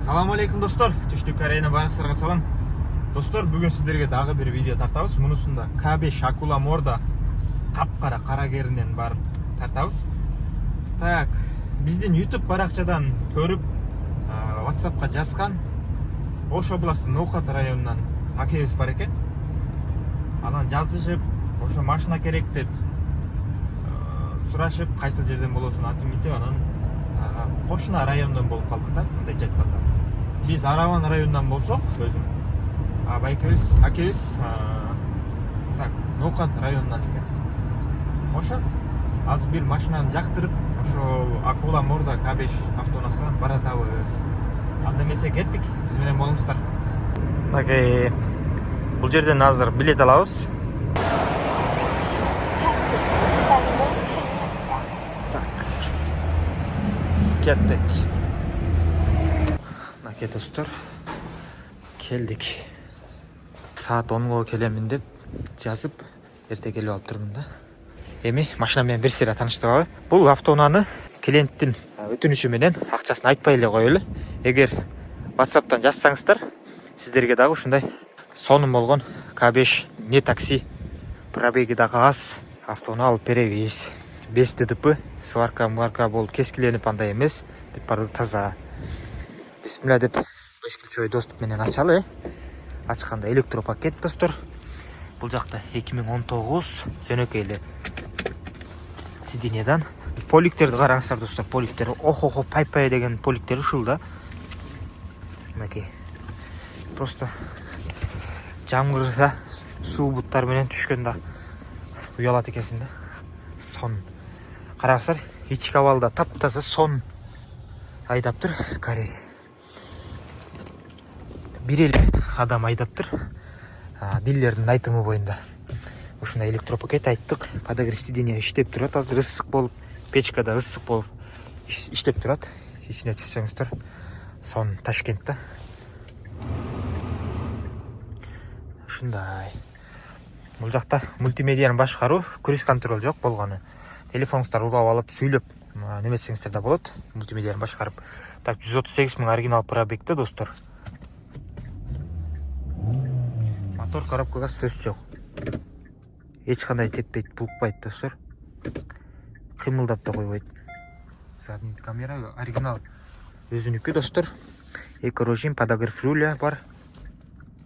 Салам алейкум достор, түштүк арайына барыңыздарга салам. Достор, бүгүн сиздерге дагы бир видео тартабыз. Мунусунда К5 акула морда капкара карагеринен барып тартабыз. Так, биздин YouTube баракчадан көрүп, WhatsAppка жазган Ош областынын Ноухат районунан акебиз бар экен. Анан жазышып, ошо машина керек деп сурашып, кайсыл жерден болосун атын митип, анан кошуна райондон болуп калдык да, мындайча айтканда. Биз Араван районунан болсок, өзүм. Акебиз так, Ноухат районунан экен. Ошо азыр бир машинаны жактырып, ошол акула морда К5 автоунаасынан баратабыз. Анда эмесе кеттик, биз менен болуңуздар. Бул жерден азыр билет алабыз. Так. Кеттик. Достор, келдик. Саат 10го келемин деп жазып, эрте келип алып турмун да. Эми машина менен бир сыйра тааныштыралы. Бул автоунааны клиенттин өтүнүшү менен акчасын айтпай эле коелу. Эгер WhatsApp'тан жазсаңыздар, сиздерге дагы ушундай сонун болгон К5 не такси пробеги дагы аз автоунаа алып беребиз. 5 ДДП, сварка болуп кескиленип андай эмес, деп барды таза. Бисмилля деп бешкилчой доступ менен ачалы. Ачканда электропакет достор. Бул жакта 2019 жөнөкөй эле сиденьядан. Поликтерди караңыздар достор, поликтер охо пай деген поликтер ушул да. Мынакей. Просто жамгырда суу буттар менен түшкөндө уялат экенсиң да. Сон. Караңыздар, ички абалда таптаза сон айдаптыр карый. Бир эле адам айдаптыр. Дилердин айтымы боюнда. Ушундай электропакет айттык. Подогрев сиденья иштеп турат, азыр ысык болуп, печкада ысык болуп иштеп турат. Ичине түшсөңүздөр, сон Ташкентте. Ушундай. Бул жакта мультимедианы башкаруу, круиз контроль жок болгону. Телефонуңуздар урап алып, сүйлөп неметсеңиздер да болот. Мультимедианы башкарып. Так, 138 000 оригинал пробегте достор. Мотор коробкага сөз жок. Эч кандай теппейт, булкпайт достор. Кыймылдап да койбойт. Задний камера оригинал өзүнүкү достор. Эко режим, подогрев руля бар.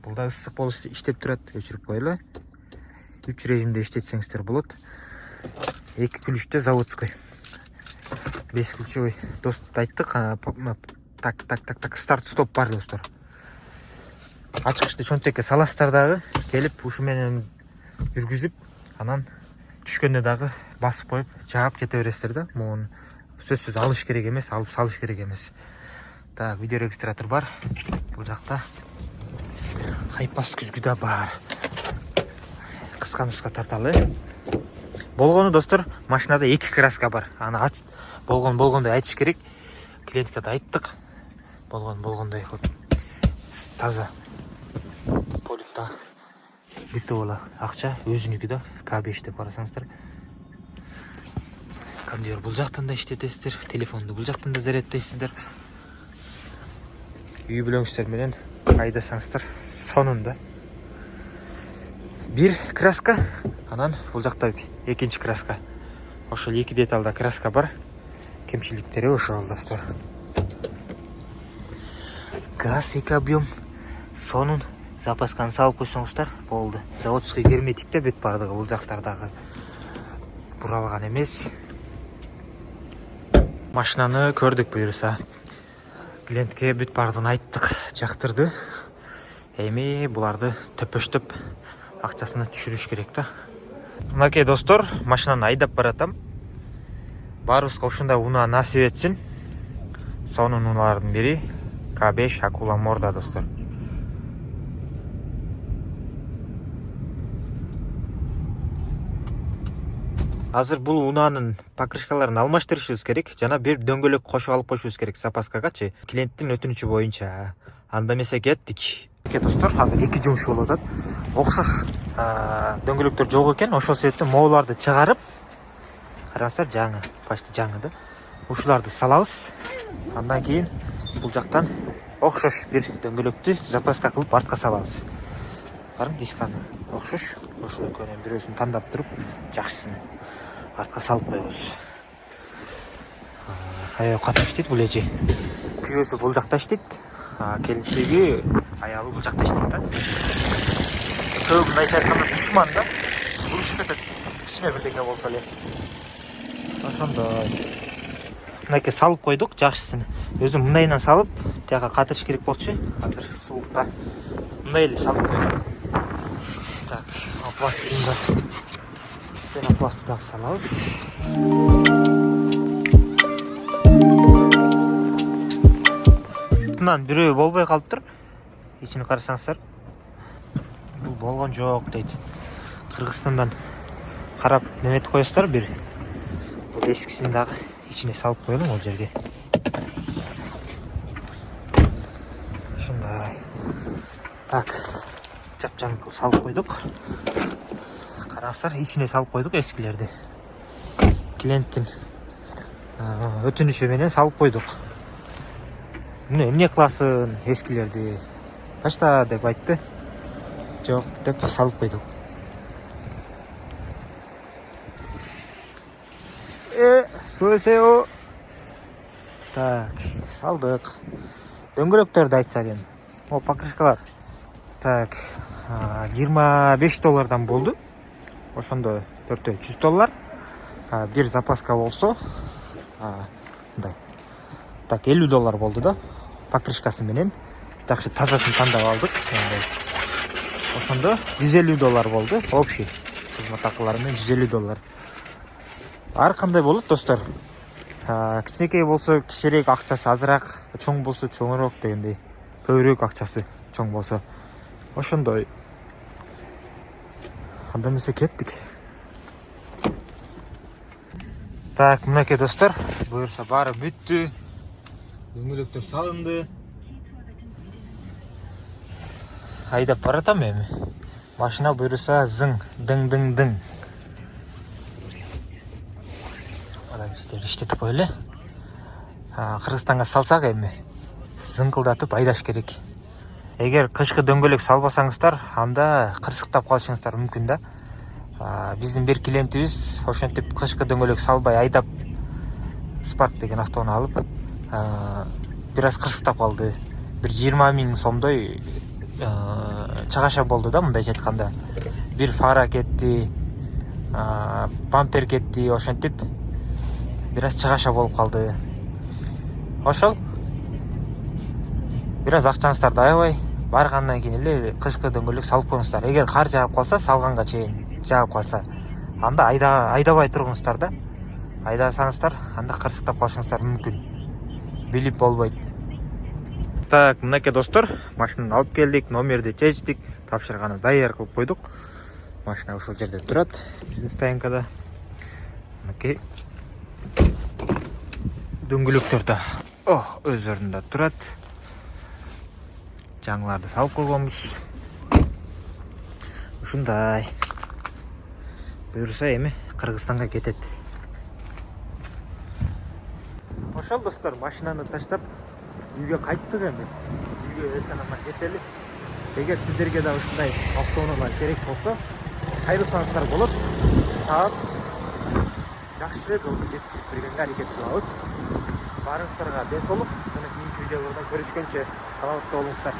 Бул да ысык болуп иштеп турат, өчүрүп коелу. 3 режимде иштетсеңиздер болот. 2 ключтө заводской. 5 ключевой доступты айттык. Так, старт стоп бар достор. Ачкычты чөнтөккө саласыздар дагы, келип ушу менен жүргүзүп, анан түшкөндө дагы басып коюп, жаап кете бересиздер да. Муну сөзсүз алыш керек эмес, алып салыш керек эмес. Так, видео регистратор бар. Бул жакта хайпас күзгү да бар. Кыска нуска тарталы. Болгону достор, машинада 2 краска бар. Аны болгондой айтыш керек. Клиентке да айттык. Болгондой кылып. Таза. Поликта биртола акча өзүнүкү да К5 деп карасаңыздар. Кондер бул жактан да иштетесиздер, телефонду бул жактан да заряддайсыздар. Үй бүлөңүздөр менен айдасаңыздар сонунда. Бир краска, анан бул жакта экинчи краска. Ошол 2 деталда краска бар. Кемчиликтери ошол достор. Газ 2 объем. Сонун запасканы салып койсоңуздар болду. Заводской герметикте бет бардыгы бул жактардагы буралган эмес. Машинаны көрдүк буюрса. Клиентке бет бардыгын айттык, жактырды. Эми буларды төпөштөп акчасына түшүрүш керек да. Мынакей достор, машинаны айдап баратам. Баарыбызга ушундай унаа насип этсин. Сонун унаалардын бири К5 акула морда достор. Азыр бул унаанын покрышкаларын алмаштырышыбыз керек. Жана бир дөңгөлөк кошуп алып коюшубуз керек запаскагачы. Клиенттин өтүнүчү боюнча. Анда эмесе кеттик. Достор, азыр 2 жумуш болуп атат. Окшош дөңгөлөктөр жок экен. Ошол себептен мооларды чыгарып, караңыздар, почти жаңы да. Ушуларды салабыз. Андан кийин бул жактан окшош бир дөңгөлөктү запаска кылып артка салабыз. Барың дисканы окшош, ошол экөөнүн бирөөсүн тандап туруп, жакшысын артка салып коебуз. Аяğı катып иштейт бул эже. Күйөөсү бул жакта иштейт, келинчеги аялы бул жакта иштейт да. Экөө мындайча айтканда душман да. Урушуп кетет. Кичине бирдеңе болсо эле. Ошондой. Мынакей салып койдук жакшысын. Өзүм мындайынан салып, тияка катырыш керек болчу. Азыр суукта мындай эле салып койдум. Так, пластырында. Пенопластты дагы салабыз. Мындан бирөө болбой калыптыр. Ичине карасаңыздар. Бул болгон жок дейт. Кыргызстандан карап неметип коесуздар бир. Бул эскисин дагы ичине салып коелуң ол жерге. Ушундай. Так. Жапжаң кылып салып койдук. Караңыздар, ичине салып койдук эскилерди. Клиенттин өтүнүшү менен салып койдук. Эмне кыласың эскилерди? Ташта деп айтты. Жок деп салып койдук. Сөйсео. Так, салдык. Дөңгөлөктөрдү айтсак эми. О, покрышкалар. Так, $25 болду. Ошондо $400 $100. Бир запаска болсо, мындай. Так, $50 болду да. Покрышкасы менен жакшы тазасын тандап алдык. Ошондо $150 болду. Общий кызмат акылары менен $150. Ар кандай болот, достор. Кичинекей болсо кичирээк акчасы азыраак, чоң болсо чоңураак дегендей. Көбүрөөк акчасы чоң болсо. Ошондой. Анда эмесе кеттик. Так, мынакей достор, буюрса баары бүттү. Дөңгөлөктөр салынды. Айдап баратам эми. Машина буюрса зың, дың. Ада биздер иштетип коелу. Кыргызстанга салсак эми зыңкылдатып айдаш керек. Эгер кышкы дөңгөлөк салбасаңыздар, анда кырсыктап калышыңыздар мүмкүн да. Биздин бир клиентибиз ошентип кышкы дөңгөлөк салбай айдап Spark деген автоуну алып, бир аз кырсыктап калды. Бир 20.000 сомдой чыгаша болду да, мындайча айтканда. Бир фара кетти, бампер кетти, ошентип бир аз чыгаша болуп калды. Ошол бир аз акчаңыздарды аябай баргандан кийин эле кышкы дөңгөлөк салып коюңуздар. Эгер кар жаап калса, салганга чейин жаап калса, анда айдабай туруңуздар да. Айдасаңыздар, анда кырсыктап калышыңыздар мүмкүн. Билип болбойт. Так, мынакей достор, машинаны алып келдик, номерди чечтик, тапшырганы даяр кылып койдук. Машина ушул жерде турат, биздин стоянкада. Мынакей дөңгөлөктөр да өз ордунда турат. Жаңыларды салып койгонбуз. Ушундай. Буюрса эми Кыргызстанга кетет. Ошол достор, машинаны таштап үйгө кайттык эми. Үйгө эсен-аман жетели. Эгер сиздерге да ушундай автоунаалар керек болсо, кайрылсаңыздар болот. Таап жакшы кылып жеткирип бергенге аракет кылабыз. Барыңыздарга ден соолук. Жана кийинки видеолордон көрүшкөнчө саламатта болуңуздар.